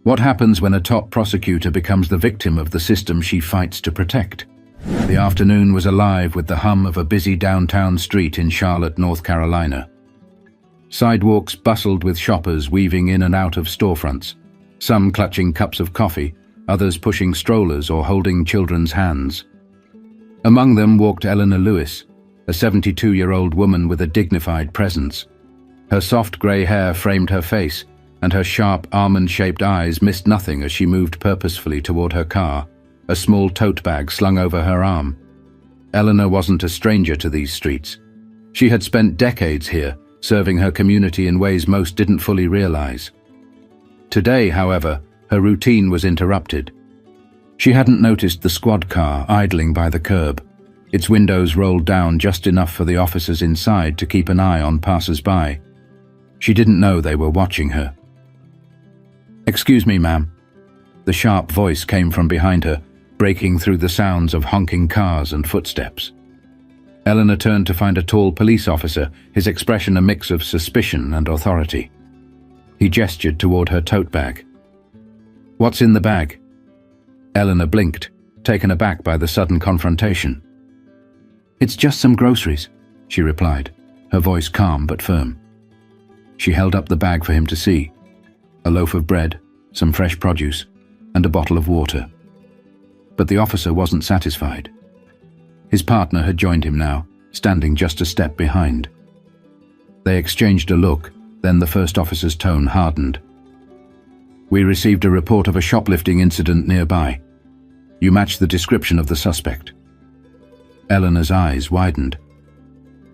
What happens when a top prosecutor becomes the victim of the system she fights to protect? The afternoon was alive with the hum of a busy downtown street in Charlotte, North Carolina. Sidewalks bustled with shoppers weaving in and out of storefronts, some clutching cups of coffee, others pushing strollers or holding children's hands. Among them walked Eleanor Lewis, a 72-year-old woman with a dignified presence. Her soft grey hair framed her face, and her sharp, almond-shaped eyes missed nothing as she moved purposefully toward her car, a small tote bag slung over her arm. Eleanor wasn't a stranger to these streets. She had spent decades here, serving her community in ways most didn't fully realize. Today, however, her routine was interrupted. She hadn't noticed the squad car idling by the curb, its windows rolled down just enough for the officers inside to keep an eye on passers-by. She didn't know they were watching her. "Excuse me, ma'am." The sharp voice came from behind her, breaking through the sounds of honking cars and footsteps. Eleanor turned to find a tall police officer, his expression a mix of suspicion and authority. He gestured toward her tote bag. "What's in the bag?" Eleanor blinked, taken aback by the sudden confrontation. "It's just some groceries," she replied, her voice calm but firm. She held up the bag for him to see. A loaf of bread, some fresh produce, and a bottle of water. But the officer wasn't satisfied. His partner had joined him now, standing just a step behind. They exchanged a look, then the first officer's tone hardened. "We received a report of a shoplifting incident nearby. You match the description of the suspect." Eleanor's eyes widened.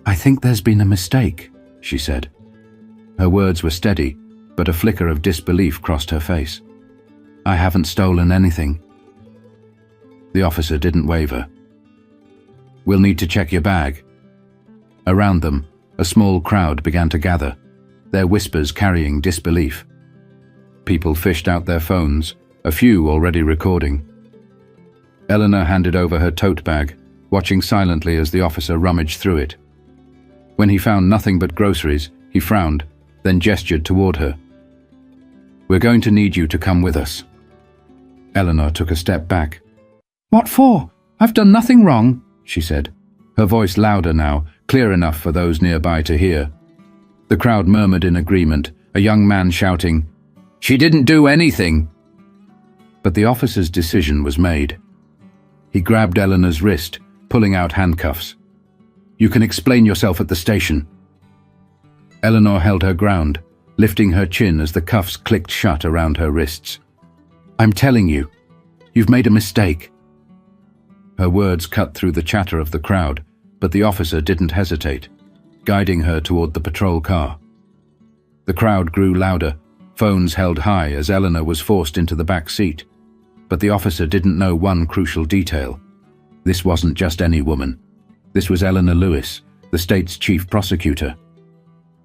"I think there's been a mistake," she said. Her words were steady, but a flicker of disbelief crossed her face. "I haven't stolen anything." The officer didn't waver. "We'll need to check your bag." Around them, a small crowd began to gather, their whispers carrying disbelief. People fished out their phones, a few already recording. Eleanor handed over her tote bag, watching silently as the officer rummaged through it. When he found nothing but groceries, he frowned, then gestured toward her. "We're going to need you to come with us." Eleanor took a step back. "What for? I've done nothing wrong," she said, her voice louder now, clear enough for those nearby to hear. The crowd murmured in agreement, a young man shouting, "She didn't do anything!" But the officer's decision was made. He grabbed Eleanor's wrist, pulling out handcuffs. "You can explain yourself at the station." Eleanor held her ground, lifting her chin as the cuffs clicked shut around her wrists. "I'm telling you, you've made a mistake." Her words cut through the chatter of the crowd, but the officer didn't hesitate, guiding her toward the patrol car. The crowd grew louder, phones held high as Eleanor was forced into the back seat. But the officer didn't know one crucial detail. This wasn't just any woman. This was Eleanor Lewis, the state's chief prosecutor.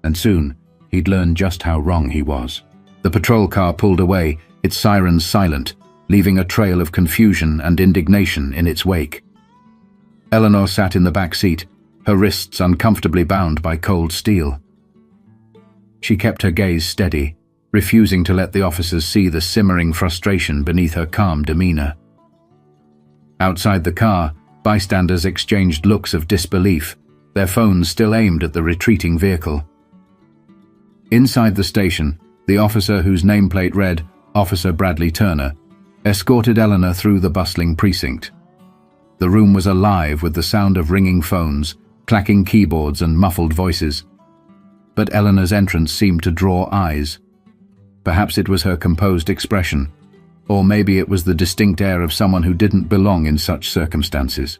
And soon, he'd learn just how wrong he was. The patrol car pulled away, its sirens silent, leaving a trail of confusion and indignation in its wake. Eleanor sat in the back seat, her wrists uncomfortably bound by cold steel. She kept her gaze steady, refusing to let the officers see the simmering frustration beneath her calm demeanor. Outside the car, bystanders exchanged looks of disbelief, their phones still aimed at the retreating vehicle. Inside the station, the officer whose nameplate read Officer Bradley Turner escorted Eleanor through the bustling precinct. The room was alive with the sound of ringing phones, clacking keyboards and muffled voices. But Eleanor's entrance seemed to draw eyes. Perhaps it was her composed expression, or maybe it was the distinct air of someone who didn't belong in such circumstances.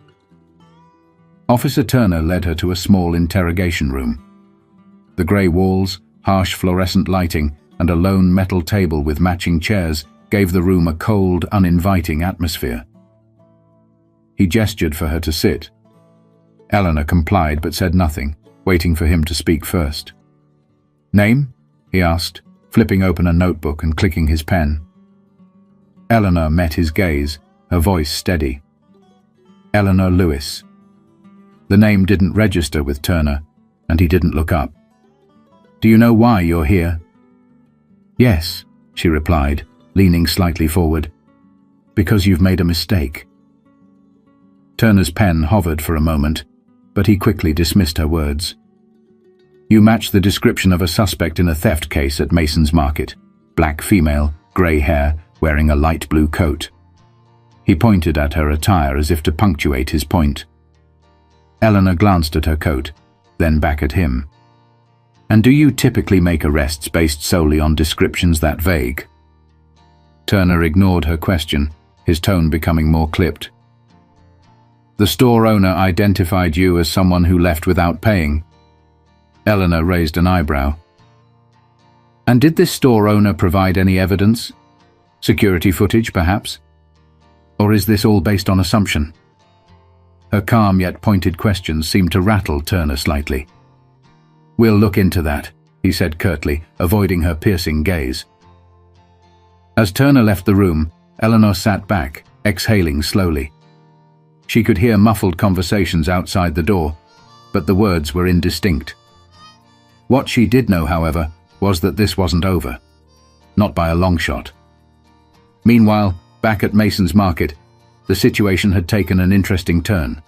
Officer Turner led her to a small interrogation room. The grey walls, harsh fluorescent lighting, and a lone metal table with matching chairs gave the room a cold, uninviting atmosphere. He gestured for her to sit. Eleanor complied but said nothing, waiting for him to speak first. "Name?" he asked, flipping open a notebook and clicking his pen. Eleanor met his gaze, her voice steady. "Eleanor Lewis." The name didn't register with Turner, and he didn't look up. "Do you know why you're here?" "Yes," she replied, leaning slightly forward. "Because you've made a mistake." Turner's pen hovered for a moment, but he quickly dismissed her words. "You match the description of a suspect in a theft case at Mason's Market. Black female, grey hair, wearing a light blue coat." He pointed at her attire as if to punctuate his point. Eleanor glanced at her coat, then back at him. "And do you typically make arrests based solely on descriptions that vague?" Turner ignored her question, his tone becoming more clipped. "The store owner identified you as someone who left without paying." Eleanor raised an eyebrow. "And did this store owner provide any evidence? Security footage, perhaps? Or is this all based on assumption?" Her calm yet pointed questions seemed to rattle Turner slightly. "We'll look into that," he said curtly, avoiding her piercing gaze. As Turner left the room, Eleanor sat back, exhaling slowly. She could hear muffled conversations outside the door, but the words were indistinct. What she did know, however, was that this wasn't over. Not by a long shot. Meanwhile, back at Mason's Market, the situation had taken an interesting turn.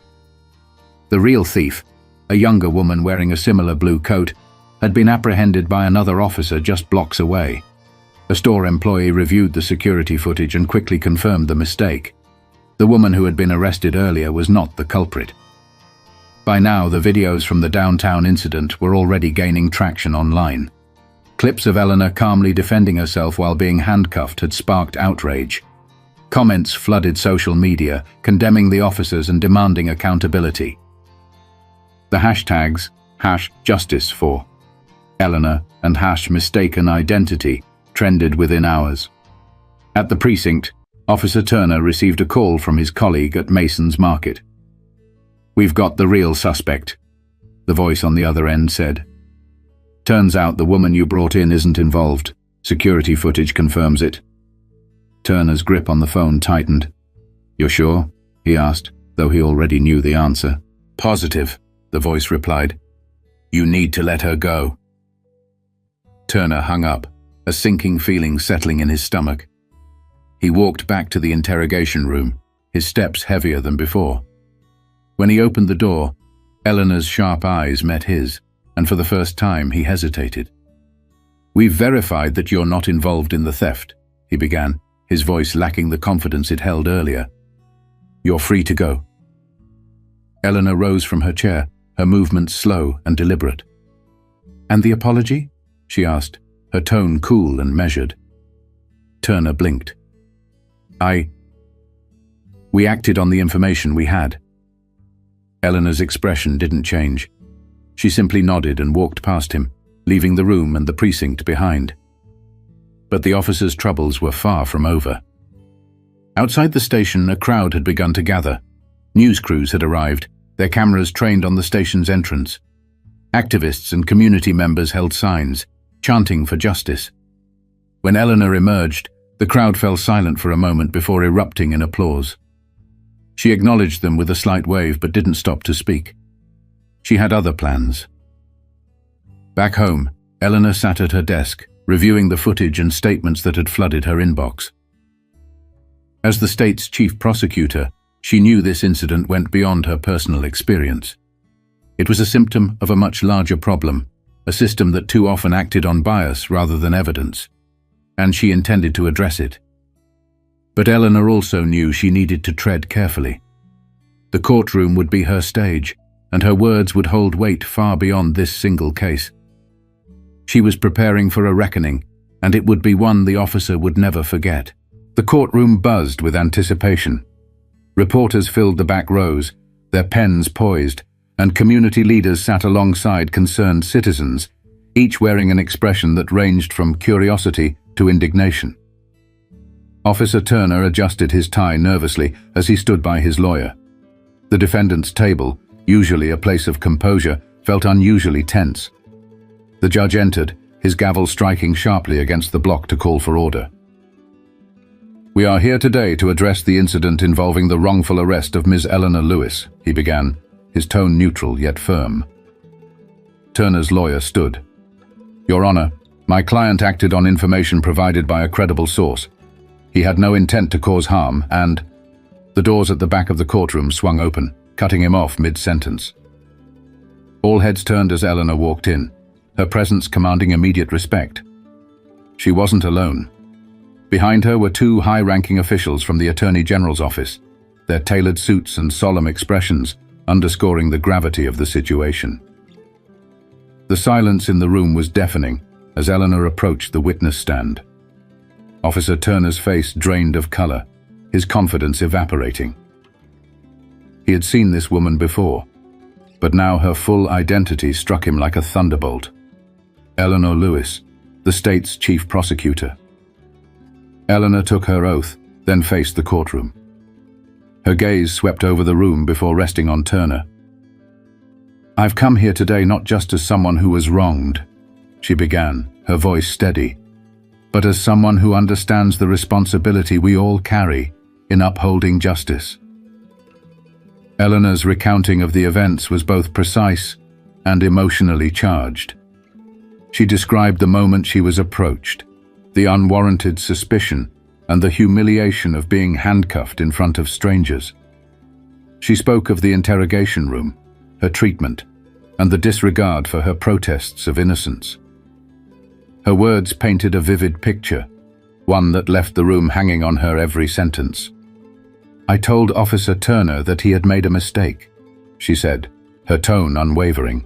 The real thief, a younger woman wearing a similar blue coat, had been apprehended by another officer just blocks away. A store employee reviewed the security footage and quickly confirmed the mistake. The woman who had been arrested earlier was not the culprit. By now, the videos from the downtown incident were already gaining traction online. Clips of Eleanor calmly defending herself while being handcuffed had sparked outrage. Comments flooded social media, condemning the officers and demanding accountability. The hashtags #justice for Eleanor and #mistaken identity trended within hours. At the precinct, Officer Turner received a call from his colleague at Mason's Market. "We've got the real suspect," the voice on the other end said. "Turns out the woman you brought in isn't involved. Security footage confirms it." Turner's grip on the phone tightened. "You're sure?" he asked, though he already knew the answer. "Positive," the voice replied. "You need to let her go." Turner hung up, a sinking feeling settling in his stomach. He walked back to the interrogation room, his steps heavier than before. When he opened the door, Eleanor's sharp eyes met his, and for the first time he hesitated. "We've verified that you're not involved in the theft," he began, his voice lacking the confidence it held earlier. "You're free to go." Eleanor rose from her chair, her movements slow and deliberate. "And the apology?" she asked, her tone cool and measured. Turner blinked. We acted on the information we had." Eleanor's expression didn't change. She simply nodded and walked past him, leaving the room and the precinct behind. But the officer's troubles were far from over. Outside the station, a crowd had begun to gather. News crews had arrived, their cameras trained on the station's entrance. Activists and community members held signs, chanting for justice. When Eleanor emerged, the crowd fell silent for a moment before erupting in applause. She acknowledged them with a slight wave but didn't stop to speak. She had other plans. Back home, Eleanor sat at her desk, reviewing the footage and statements that had flooded her inbox. As the state's chief prosecutor, she knew this incident went beyond her personal experience. It was a symptom of a much larger problem, a system that too often acted on bias rather than evidence, and she intended to address it. But Eleanor also knew she needed to tread carefully. The courtroom would be her stage, and her words would hold weight far beyond this single case. She was preparing for a reckoning, and it would be one the officer would never forget. The courtroom buzzed with anticipation. Reporters filled the back rows, their pens poised, and community leaders sat alongside concerned citizens, each wearing an expression that ranged from curiosity to indignation. Officer Turner adjusted his tie nervously as he stood by his lawyer. The defendant's table, usually a place of composure, felt unusually tense. The judge entered, his gavel striking sharply against the block to call for order. "We are here today to address the incident involving the wrongful arrest of Ms. Eleanor Lewis," he began, his tone neutral yet firm. Turner's lawyer stood. "Your Honor, my client acted on information provided by a credible source. He had no intent to cause harm, and the doors at the back of the courtroom swung open, cutting him off mid-sentence. All heads turned as Eleanor walked in, her presence commanding immediate respect. She wasn't alone. Behind her were two high-ranking officials from the Attorney General's office, their tailored suits and solemn expressions underscoring the gravity of the situation. The silence in the room was deafening as Eleanor approached the witness stand. Officer Turner's face drained of color, his confidence evaporating. He had seen this woman before, but now her full identity struck him like a thunderbolt. Eleanor Lewis, the state's chief prosecutor. Eleanor took her oath, then faced the courtroom. Her gaze swept over the room before resting on Turner. "I've come here today not just as someone who was wronged," she began, her voice steady, "but as someone who understands the responsibility we all carry in upholding justice." Eleanor's recounting of the events was both precise and emotionally charged. She described the moment she was approached, the unwarranted suspicion, and the humiliation of being handcuffed in front of strangers. She spoke of the interrogation room, her treatment, and the disregard for her protests of innocence. Her words painted a vivid picture, one that left the room hanging on her every sentence. "I told Officer Turner that he had made a mistake," she said, her tone unwavering.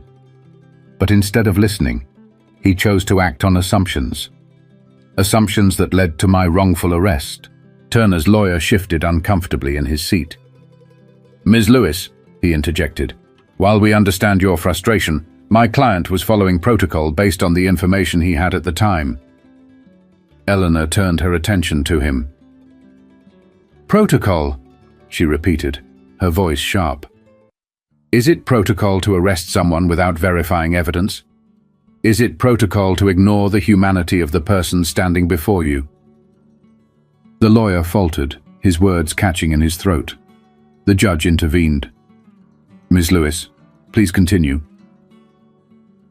"But instead of listening, he chose to act on assumptions. Assumptions that led to my wrongful arrest." Turner's lawyer shifted uncomfortably in his seat. "Ms. Lewis," he interjected, "while we understand your frustration, my client was following protocol based on the information he had at the time." Eleanor turned her attention to him. "Protocol?" she repeated, her voice sharp. "Is it protocol to arrest someone without verifying evidence? Is it protocol to ignore the humanity of the person standing before you?" The lawyer faltered, his words catching in his throat. The judge intervened. "Ms. Lewis, please continue."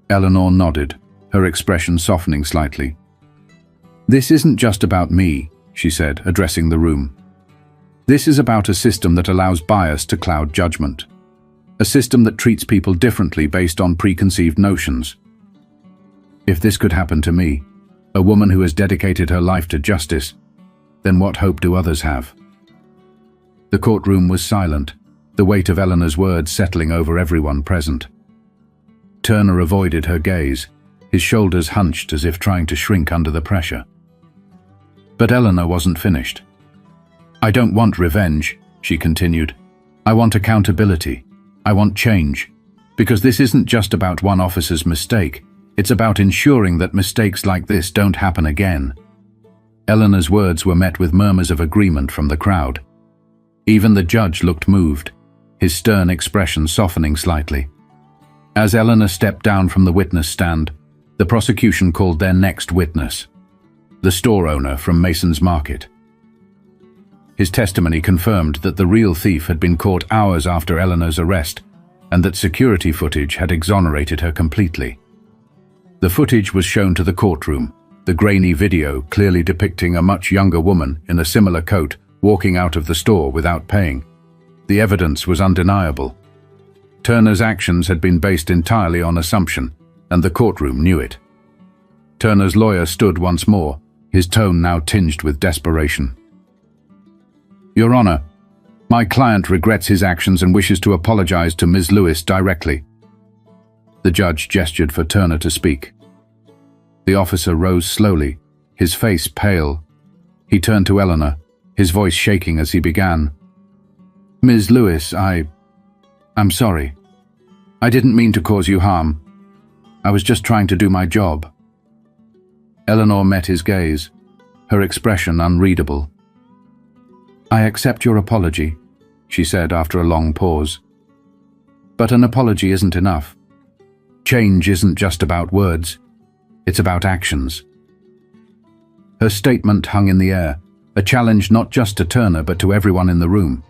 Eleanor nodded, her expression softening slightly. "This isn't just about me," she said, addressing the room. "This is about a system that allows bias to cloud judgment. A system that treats people differently based on preconceived notions. If this could happen to me, a woman who has dedicated her life to justice, then what hope do others have?" The courtroom was silent, the weight of Eleanor's words settling over everyone present. Turner avoided her gaze, his shoulders hunched as if trying to shrink under the pressure. But Eleanor wasn't finished. "I don't want revenge," she continued. "I want accountability. I want change. Because this isn't just about one officer's mistake. It's about ensuring that mistakes like this don't happen again." Eleanor's words were met with murmurs of agreement from the crowd. Even the judge looked moved, his stern expression softening slightly. As Eleanor stepped down from the witness stand, the prosecution called their next witness, the store owner from Mason's Market. His testimony confirmed that the real thief had been caught hours after Eleanor's arrest, and that security footage had exonerated her completely. The footage was shown to the courtroom, the grainy video clearly depicting a much younger woman in a similar coat walking out of the store without paying. The evidence was undeniable. Turner's actions had been based entirely on assumption, and the courtroom knew it. Turner's lawyer stood once more, his tone now tinged with desperation. "Your Honor, my client regrets his actions and wishes to apologize to Ms. Lewis directly." The judge gestured for Turner to speak. The officer rose slowly, his face pale. He turned to Eleanor, his voice shaking as he began. "Ms. Lewis, I'm sorry. I didn't mean to cause you harm. I was just trying to do my job." Eleanor met his gaze, her expression unreadable. "I accept your apology," she said after a long pause. "But an apology isn't enough. Change isn't just about words, it's about actions." Her statement hung in the air, a challenge not just to Turner but to everyone in the room.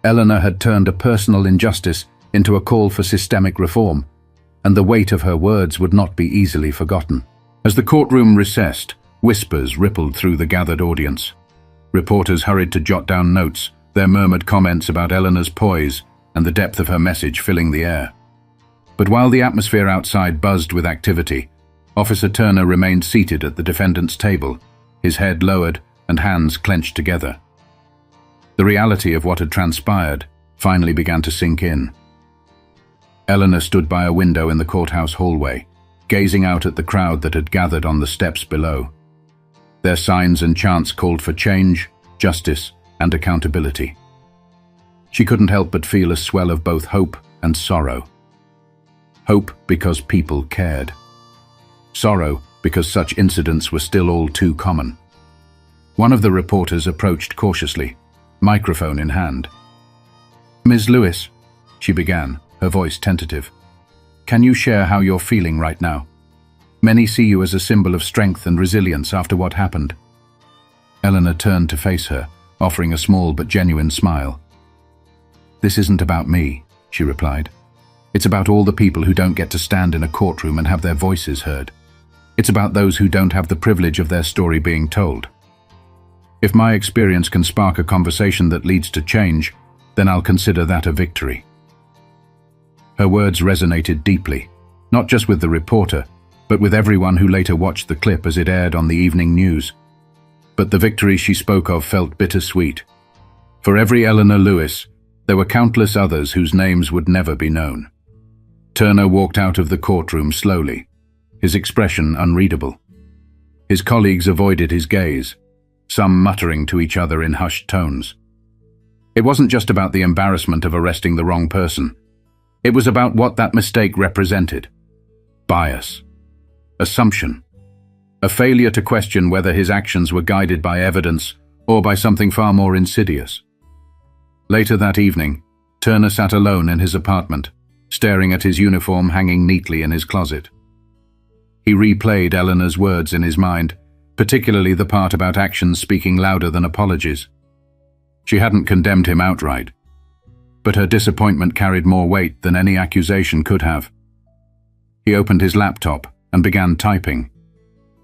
Eleanor had turned a personal injustice into a call for systemic reform, and the weight of her words would not be easily forgotten. As the courtroom recessed, whispers rippled through the gathered audience. Reporters hurried to jot down notes, their murmured comments about Eleanor's poise and the depth of her message filling the air. But while the atmosphere outside buzzed with activity, Officer Turner remained seated at the defendant's table, his head lowered and hands clenched together. The reality of what had transpired finally began to sink in. Eleanor stood by a window in the courthouse hallway, gazing out at the crowd that had gathered on the steps below. Their signs and chants called for change, justice, and accountability. She couldn't help but feel a swell of both hope and sorrow. Hope because people cared. Sorrow because such incidents were still all too common. One of the reporters approached cautiously, microphone in hand. "Ms. Lewis," she began, her voice tentative, "can you share how you're feeling right now? Many see you as a symbol of strength and resilience after what happened." Eleanor turned to face her, offering a small but genuine smile. "This isn't about me," she replied. "It's about all the people who don't get to stand in a courtroom and have their voices heard. It's about those who don't have the privilege of their story being told. If my experience can spark a conversation that leads to change, then I'll consider that a victory." Her words resonated deeply, not just with the reporter, but with everyone who later watched the clip as it aired on the evening news. But the victory she spoke of felt bittersweet. For every Eleanor Lewis, there were countless others whose names would never be known. Turner walked out of the courtroom slowly, his expression unreadable. His colleagues avoided his gaze, some muttering to each other in hushed tones. It wasn't just about the embarrassment of arresting the wrong person. It was about what that mistake represented. Bias. Assumption. A failure to question whether his actions were guided by evidence or by something far more insidious. Later that evening, Turner sat alone in his apartment, staring at his uniform hanging neatly in his closet. He replayed Eleanor's words in his mind, particularly the part about actions speaking louder than apologies. She hadn't condemned him outright, but her disappointment carried more weight than any accusation could have. He opened his laptop and began typing.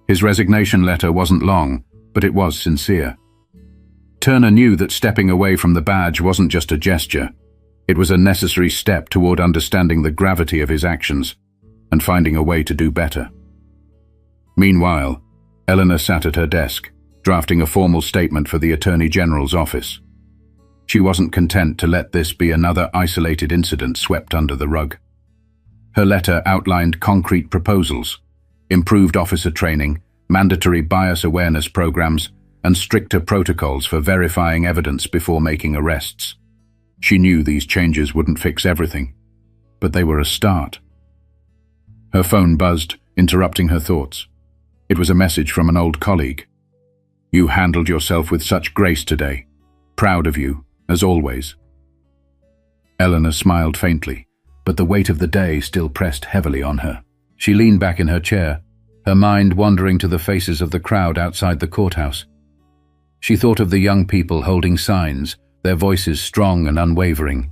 His resignation letter wasn't long, but it was sincere. Turner knew that stepping away from the badge wasn't just a gesture. It was a necessary step toward understanding the gravity of his actions and finding a way to do better. Meanwhile, Eleanor sat at her desk, drafting a formal statement for the Attorney General's office. She wasn't content to let this be another isolated incident swept under the rug. Her letter outlined concrete proposals, improved officer training, mandatory bias awareness programs, and stricter protocols for verifying evidence before making arrests. She knew these changes wouldn't fix everything, but they were a start. Her phone buzzed, interrupting her thoughts. It was a message from an old colleague. "You handled yourself with such grace today. Proud of you, as always." Eleanor smiled faintly, but the weight of the day still pressed heavily on her. She leaned back in her chair, her mind wandering to the faces of the crowd outside the courthouse. She thought of the young people holding signs, their voices strong and unwavering.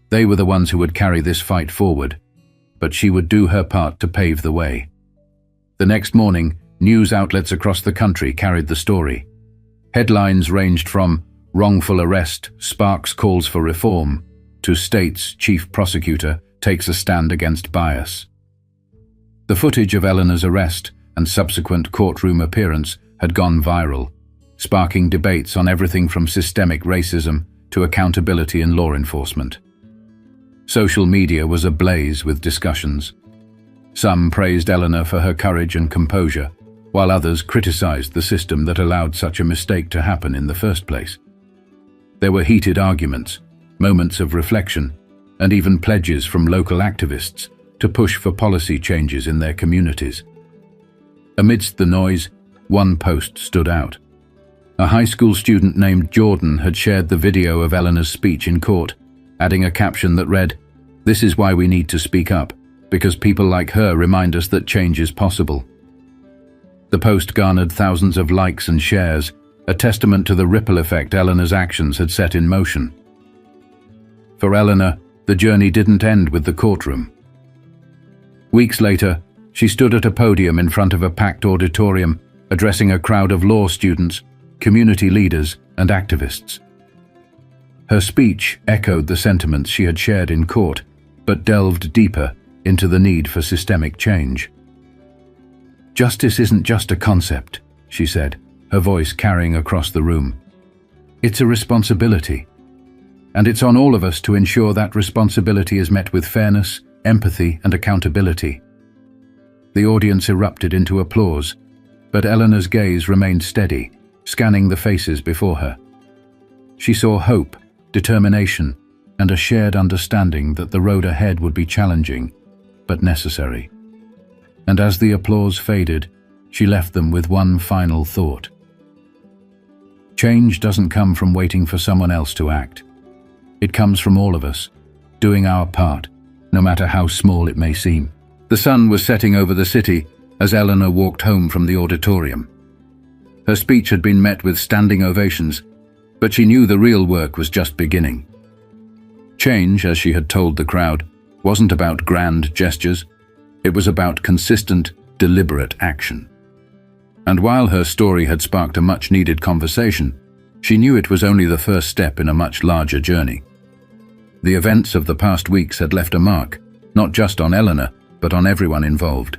They were the ones who would carry this fight forward, but she would do her part to pave the way. The next morning, news outlets across the country carried the story. Headlines ranged from "Wrongful arrest sparks calls for reform" to "State's Chief Prosecutor takes a stand against bias." The footage of Eleanor's arrest and subsequent courtroom appearance had gone viral, sparking debates on everything from systemic racism to accountability in law enforcement. Social media was ablaze with discussions. Some praised Eleanor for her courage and composure, while others criticized the system that allowed such a mistake to happen in the first place. There were heated arguments, moments of reflection, and even pledges from local activists to push for policy changes in their communities. Amidst the noise, one post stood out. A high school student named Jordan had shared the video of Eleanor's speech in court, adding a caption that read, "This is why we need to speak up, because people like her remind us that change is possible." The post garnered thousands of likes and shares, a testament to the ripple effect Eleanor's actions had set in motion. For Eleanor, the journey didn't end with the courtroom. Weeks later, she stood at a podium in front of a packed auditorium, addressing a crowd of law students, community leaders, and activists. Her speech echoed the sentiments she had shared in court, but delved deeper into the need for systemic change. "Justice isn't just a concept," she said, her voice carrying across the room. "It's a responsibility. And it's on all of us to ensure that responsibility is met with fairness, empathy, and accountability." The audience erupted into applause, but Eleanor's gaze remained steady, scanning the faces before her. She saw hope, determination, and a shared understanding that the road ahead would be challenging, but necessary. And as the applause faded, she left them with one final thought. Change doesn't come from waiting for someone else to act. It comes from all of us, doing our part, no matter how small it may seem. The sun was setting over the city as Eleanor walked home from the auditorium. Her speech had been met with standing ovations, but she knew the real work was just beginning. Change, as she had told the crowd, wasn't about grand gestures. It was about consistent, deliberate action. And while her story had sparked a much-needed conversation, she knew it was only the first step in a much larger journey. The events of the past weeks had left a mark, not just on Eleanor, but on everyone involved.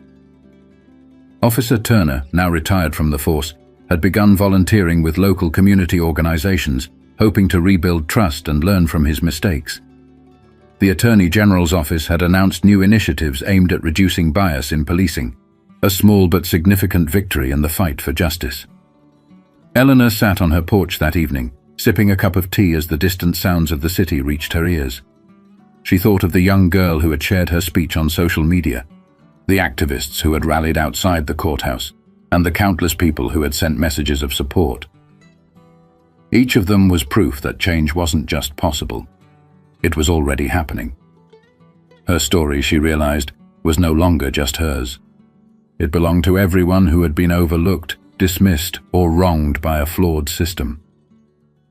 Officer Turner, now retired from the force, had begun volunteering with local community organizations, hoping to rebuild trust and learn from his mistakes. The Attorney General's office had announced new initiatives aimed at reducing bias in policing, a small but significant victory in the fight for justice. Eleanor sat on her porch that evening, sipping a cup of tea as the distant sounds of the city reached her ears. She thought of the young girl who had shared her speech on social media, the activists who had rallied outside the courthouse, and the countless people who had sent messages of support. Each of them was proof that change wasn't just possible. It was already happening. Her story, she realized, was no longer just hers. It belonged to everyone who had been overlooked, dismissed, or wronged by a flawed system.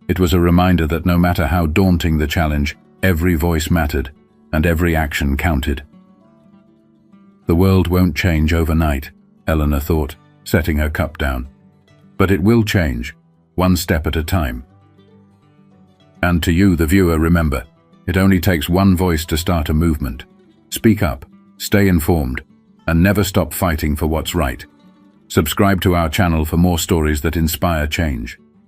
It was a reminder that no matter how daunting the challenge, every voice mattered, and every action counted. The world won't change overnight, Eleanor thought, setting her cup down. But it will change, one step at a time. And to you, the viewer, remember, it only takes one voice to start a movement. Speak up, stay informed, and never stop fighting for what's right. Subscribe to our channel for more stories that inspire change.